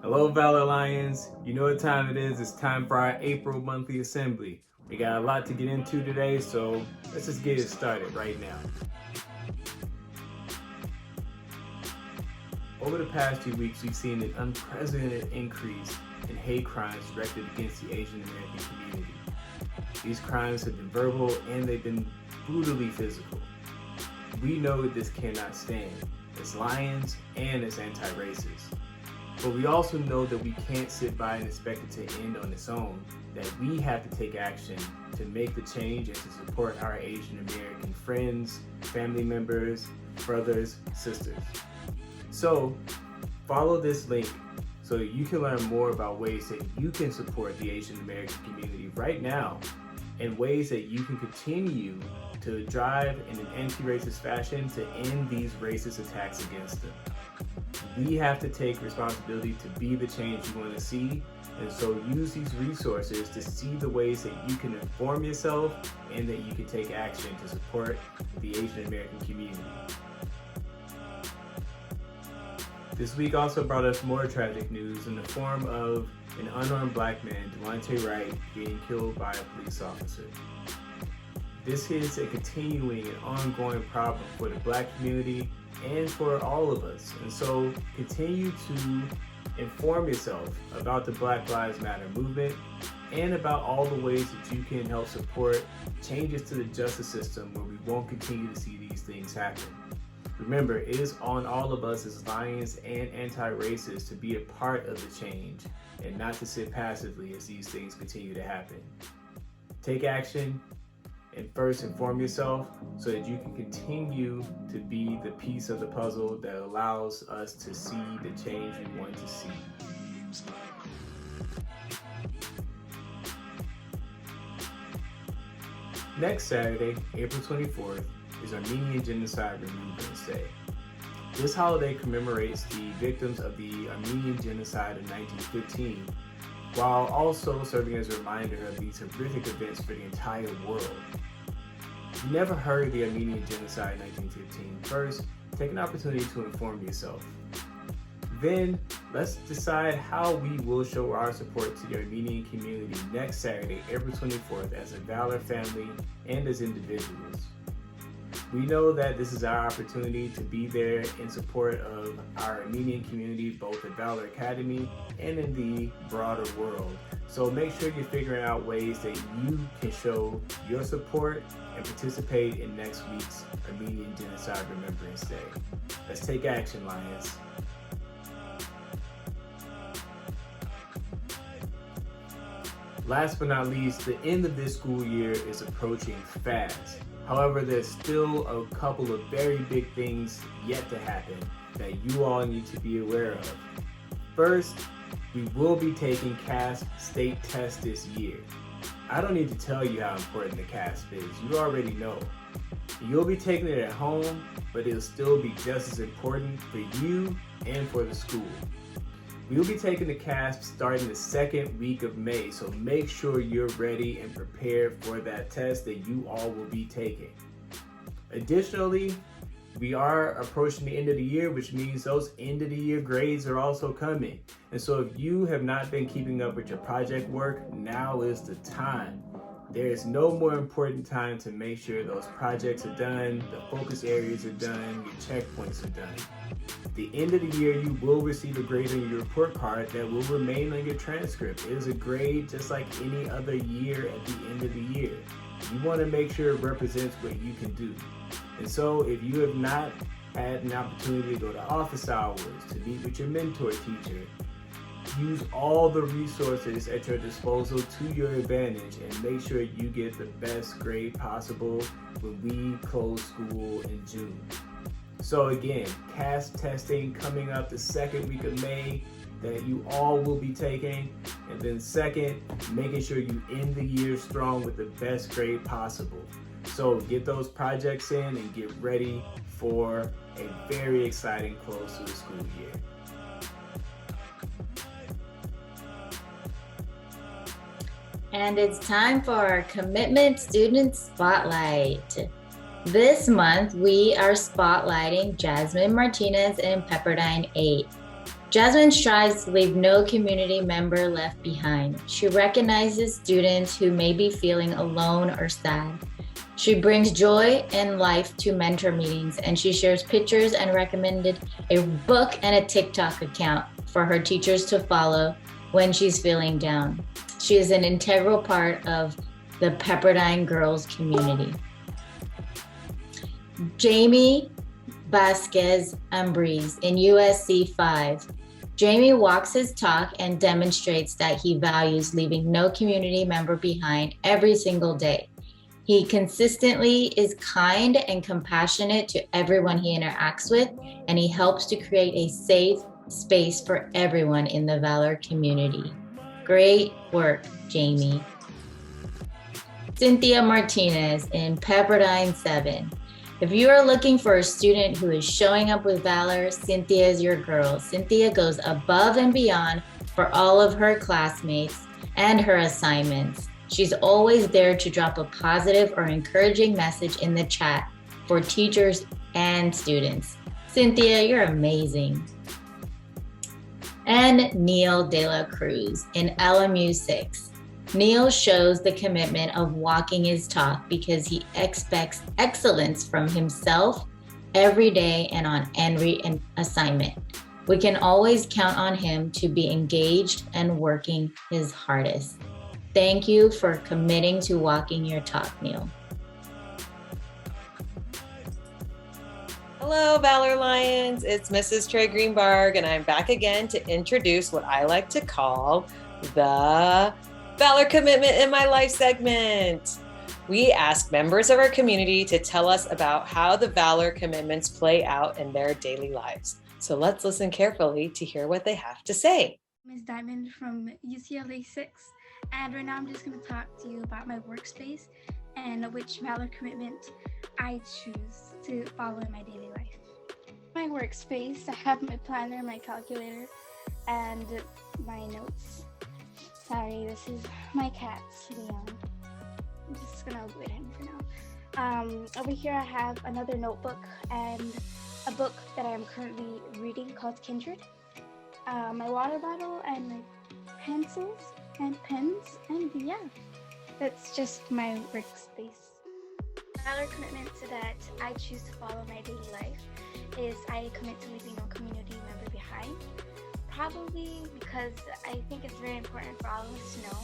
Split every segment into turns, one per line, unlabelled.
Hello, Valor Lions. You know what time it is. It's time for our April monthly assembly. We got a lot to get into today, so let's just get it started right now. Over the past 2 weeks, we've seen an unprecedented increase in hate crimes directed against the Asian American community. These crimes have been verbal and they've been brutally physical. We know that this cannot stand as Lions and as anti-racists. But we also know that we can't sit by and expect it to end on its own, that we have to take action to make the change and to support our Asian American friends, family members, brothers, sisters. So follow this link so that you can learn more about ways that you can support the Asian American community right now and ways that you can continue to drive in an anti-racist fashion to end these racist attacks against them. We have to take responsibility to be the change you want to see, and so use these resources to see the ways that you can inform yourself and that you can take action to support the Asian American community. This week also brought us more tragic news in the form of an unarmed black man, Devontae Wright, being killed by a police officer. This is a continuing and ongoing problem for the black community and for all of us. And so continue to inform yourself about the Black Lives Matter movement and about all the ways that you can help support changes to the justice system where we won't continue to see these things happen. Remember, it is on all of us as Lions and anti-racists to be a part of the change and not to sit passively as these things continue to happen. Take action and first inform yourself so that you can continue to be the piece of the puzzle that allows us to see the change we want to see. Next Saturday, April 24th, is Armenian Genocide Remembrance Day. This holiday commemorates the victims of the Armenian Genocide of 1915, while also serving as a reminder of these horrific events for the entire world. If you never heard of the Armenian Genocide in 1915, first, take an opportunity to inform yourself. Then, let's decide how we will show our support to the Armenian community next Saturday, April 24th, as a Valor family and as individuals. We know that this is our opportunity to be there in support of our Armenian community, both at Valor Academy and in the broader world. So make sure you're figuring out ways that you can show your support and participate in next week's Armenian Genocide Remembrance Day. Let's take action, Lions. Last but not least, the end of this school year is approaching fast. However, there's still a couple of very big things yet to happen that you all need to be aware of. First, we will be taking CASP state tests this year. I don't need to tell you how important the CASP is. You already know. You'll be taking it at home, but it'll still be just as important for you and for the school. We'll be taking the CASP starting the second week of May, so make sure you're ready and prepared for that test that you all will be taking. Additionally, we are approaching the end of the year, which means those end of the year grades are also coming. And so if you have not been keeping up with your project work, now is the time. There is no more important time to make sure those projects are done, the focus areas are done, your checkpoints are done. At the end of the year, you will receive a grade on your report card that will remain on your transcript. It is a grade just like any other year at the end of the year. You want to make sure it represents what you can do. And so if you have not had an opportunity to go to office hours, to meet with your mentor teacher, use all the resources at your disposal to your advantage and make sure you get the best grade possible when we close school in June. So again, CASP testing coming up the second week of May that you all will be taking. And then second, making sure you end the year strong with the best grade possible. So get those projects in and get ready for a very exciting close to the school year.
And it's time for our Commitment Student Spotlight. This month, we are spotlighting Jasmine Martinez in Pepperdine 8. Jasmine strives to leave no community member left behind. She recognizes students who may be feeling alone or sad. She brings joy and life to mentor meetings, and she shares pictures and recommended a book and a TikTok account for her teachers to follow when she's feeling down. She is an integral part of the Pepperdine Girls community. Jamie Vasquez Ambriz in USC 5. Jamie walks his talk and demonstrates that he values leaving no community member behind every single day. He consistently is kind and compassionate to everyone he interacts with, and he helps to create a safe space for everyone in the Valor community. Great work, Jamie. Cynthia Martinez in Pepperdine 7. If you are looking for a student who is showing up with Valor, Cynthia is your girl. Cynthia goes above and beyond for all of her classmates and her assignments. She's always there to drop a positive or encouraging message in the chat for teachers and students. Cynthia, you're amazing. And Neil De La Cruz in LMU 6. Neil shows the commitment of walking his talk because he expects excellence from himself every day and on every assignment. We can always count on him to be engaged and working his hardest. Thank you for committing to walking your talk, Neil.
Hello, Valor Lions. It's Mrs. Trey Greenberg, and I'm back again to introduce what I like to call the Valor Commitment in My Life segment. We ask members of our community to tell us about how the Valor commitments play out in their daily lives. So let's listen carefully to hear what they have to say.
Ms. Diamond from UCLA 6, and right now I'm just going to talk to you about my workspace and which Valor commitment I choose to follow in my daily life. My workspace, I have my planner, my calculator, and my notes. Sorry, this is my cat, Leon. I'm just gonna avoid him for now. Over here I have another notebook and a book that I am currently reading called Kindred. My water bottle and my pencils and pens, and yeah, that's just my workspace. Another commitment that I choose to follow in my daily life is I commit to leaving no community member behind. Probably because I think it's very important for all of us to know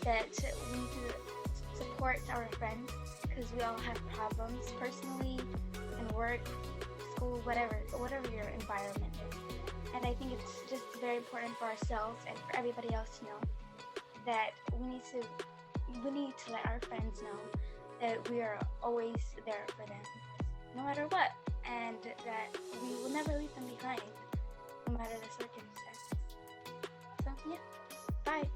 that we need to support our friends because we all have problems personally, in work, school, whatever your environment is. And I think it's just very important for ourselves and for everybody else to know that we need to let our friends know that we are always there for them, no matter what, and that we will never leave them behind, no matter the circumstances. So yeah, bye.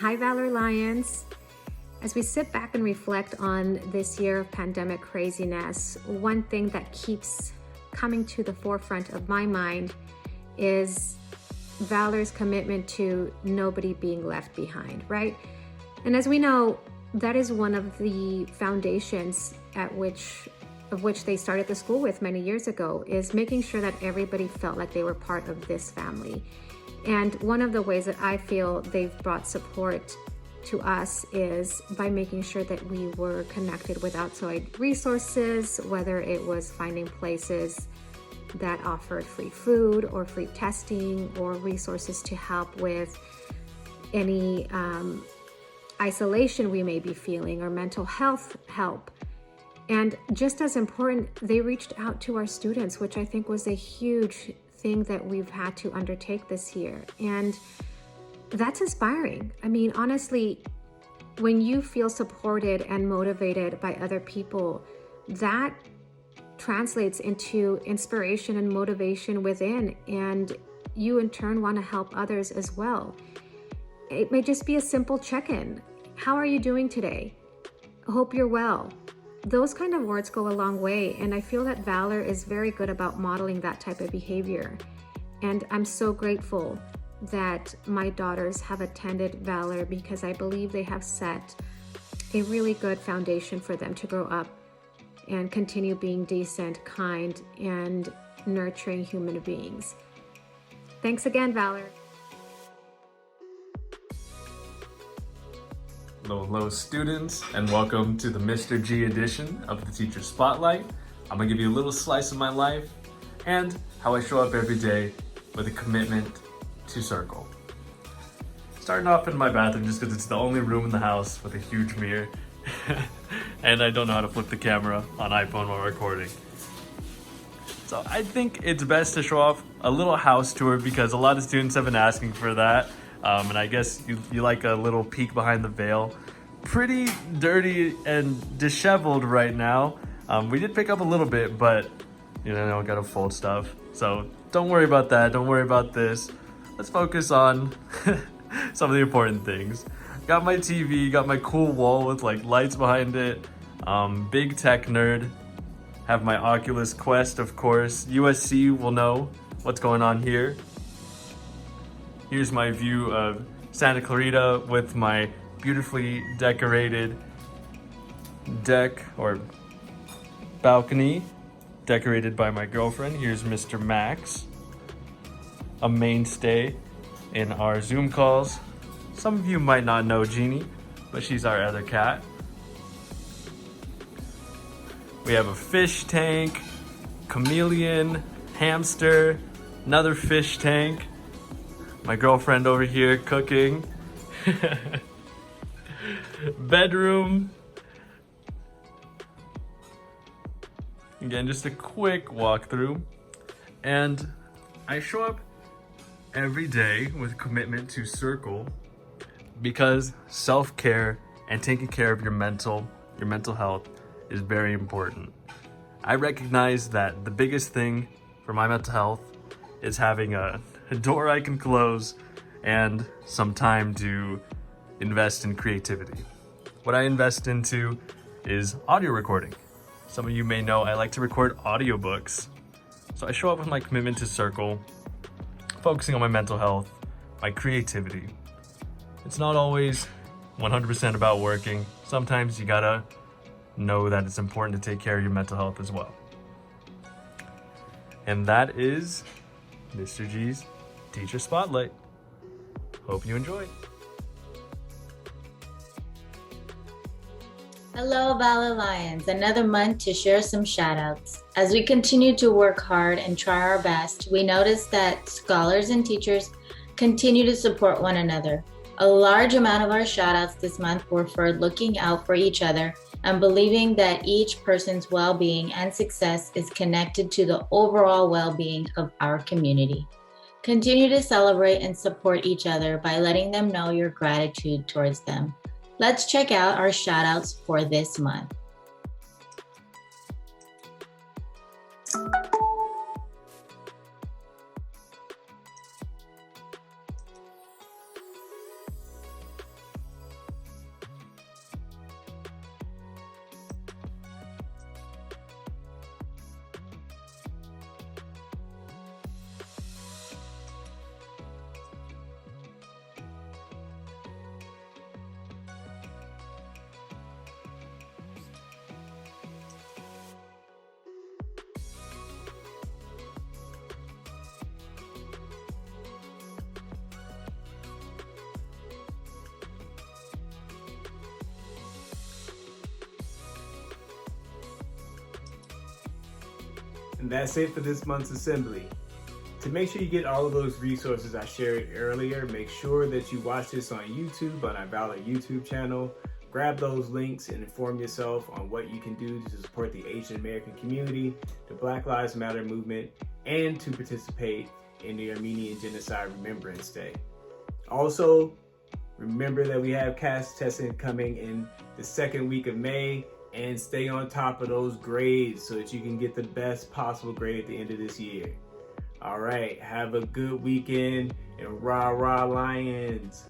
Hi, Valor Lions. As we sit back and reflect on this year of pandemic craziness, one thing that keeps coming to the forefront of my mind is Valor's commitment to nobody being left behind, right? And as we know, that is one of the foundations of which they started the school with many years ago, is making sure that everybody felt like they were part of this family. And one of the ways that I feel they've brought support to us is by making sure that we were connected with outside resources, whether it was finding places that offered free food or free testing or resources to help with any isolation we may be feeling or mental health help. And just as important, they reached out to our students, which I think was a huge thing that we've had to undertake this year. And that's inspiring. I mean, honestly, when you feel supported and motivated by other people, that translates into inspiration and motivation within, and you in turn want to help others as well. It may just be a simple check-in. How are you doing today? Hope you're well. Those kind of words go a long way, and I feel that Valor is very good about modeling that type of behavior. And I'm so grateful that my daughters have attended Valor because I believe they have set a really good foundation for them to grow up and continue being decent, kind, and nurturing human beings. Thanks again, Valor.
Hello, students, and welcome to the Mr. G edition of the Teacher Spotlight. I'm gonna give you a little slice of my life and how I show up every day with a commitment to Circle. Starting off in my bathroom just because it's the only room in the house with a huge mirror and I don't know how to flip the camera on iPhone while recording. So I think it's best to show off a little house tour because a lot of students have been asking for that. And I guess you like a little peek behind the veil. Pretty dirty and disheveled right now. We did pick up a little bit, but you know, gotta fold stuff. So don't worry about that, don't worry about this. Let's focus on some of the important things. Got my TV, got my cool wall with like lights behind it. Big tech nerd. Have my Oculus Quest, of course. USC will know what's going on here. Here's my view of Santa Clarita with my beautifully decorated deck or balcony decorated by my girlfriend. Here's Mr. Max, a mainstay in our Zoom calls. Some of you might not know Jeannie, but she's our other cat. We have a fish tank, chameleon, hamster, another fish tank. My girlfriend over here cooking. Bedroom. Again, just a quick walkthrough. And I show up every day with commitment to Circle because self-care and taking care of your mental health is very important. I recognize that the biggest thing for my mental health is having a door I can close and some time to invest in creativity. What I invest into is audio recording. Some of you may know I like to record audiobooks. So I show up with my commitment to Circle, focusing on my mental health, my creativity. It's not always 100% about working. Sometimes you gotta know that it's important to take care of your mental health as well. And that is Mr. G's Teacher Spotlight. Hope you enjoy.
Hello, Valor Lions. Another month to share some shout outs. As we continue to work hard and try our best, we notice that scholars and teachers continue to support one another. A large amount of our shout outs this month were for looking out for each other and believing that each person's well-being and success is connected to the overall well-being of our community. Continue to celebrate and support each other by letting them know your gratitude towards them. Let's check out our shout outs for this month.
And that's it for this month's assembly. To make sure you get all of those resources I shared earlier, make sure that you watch this on YouTube, on our Valor YouTube channel. Grab those links and inform yourself on what you can do to support the Asian American community, the Black Lives Matter movement, and to participate in the Armenian Genocide Remembrance Day. Also, remember that we have CAS testing coming in the second week of May, and stay on top of those grades so that you can get the best possible grade at the end of this year. All right, have a good weekend and rah, rah, Lions.